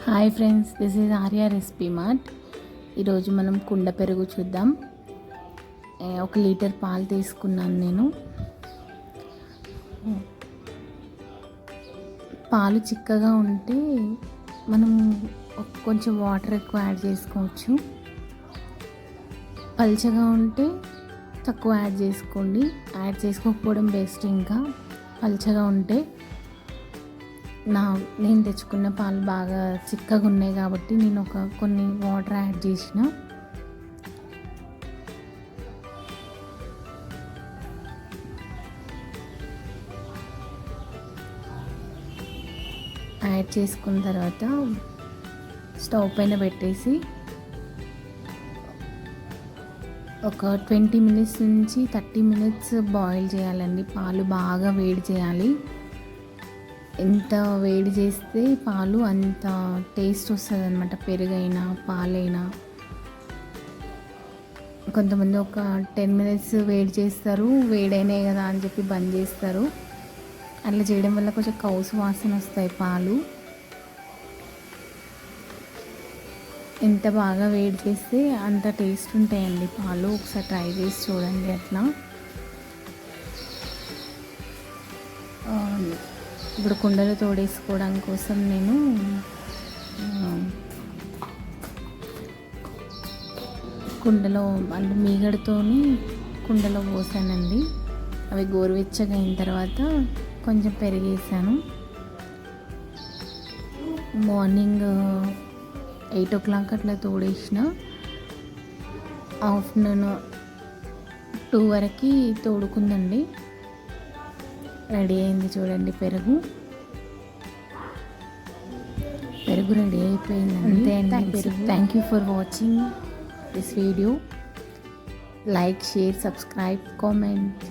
Hi friends, this is Arya recipe mart. ఈరోజు మనం కుండ పెరుగు చూద్దాం. 1 లీటర్ పాలు తీసుకున్నాను నేను. పాలు చిక్కగా ఉంటే మనం కొంచెం వాటర్ ఎక్కువ యాడ్ చేసుకోవచ్చు. పల్చగా ఉంటే తక్కువ యాడ్ చేసుకోండి. యాడ్ చేసుకోకపోవడం బెస్ట్. ఇంకా పల్చగా ఉంటే నేను తెచ్చుకున్న పాలు బాగా చిక్కగా ఉన్నాయి కాబట్టి నేను కొన్ని వాటర్ యాడ్ చేసిన. యాడ్ చేసుకున్న తర్వాత స్టవ్ పైన పెట్టేసి ఒక 20 మినిట్స్ నుంచి 30 మినిట్స్ బాయిల్ చేయాలండి. పాలు బాగా వేడి చేయాలి. ఎంత వేడి చేస్తే పాలు అంత టేస్ట్ వస్తుంది అన్నమాట. పెరుగైనా పాలైనా. కొంతమంది ఒక 10 మినిట్స్ వేడి చేస్తారు, వేడైనాయి కదా అని చెప్పి బంద్ చేస్తారు. అట్లా చేయడం వల్ల కొంచెం కౌసు వాసన వస్తాయి పాలు. ఎంత బాగా వేడి చేస్తే అంత టేస్ట్ ఉంటాయండి పాలు. ఒకసారి ట్రై చేసి చూడండి. అట్లా ఇప్పుడు కుండలో తోడేసుకోవడం కోసం నేను కుండలో అంటే మీగడతోని కుండలో పోసానండి. అవి గోరువెచ్చగా అయిన తర్వాత కొంచెం పెరిగేసాను. మార్నింగ్ 8 o'clock అట్లా తోడేసిన. ఆఫ్టర్నూన్ 2 వరకు తోడుకుందండి. రెడీ అయింది చూడండి. పెరుగు రెడీ అయిపోయింది. అంతే అండి. Thank you for watching this video. Like, share, subscribe, comment.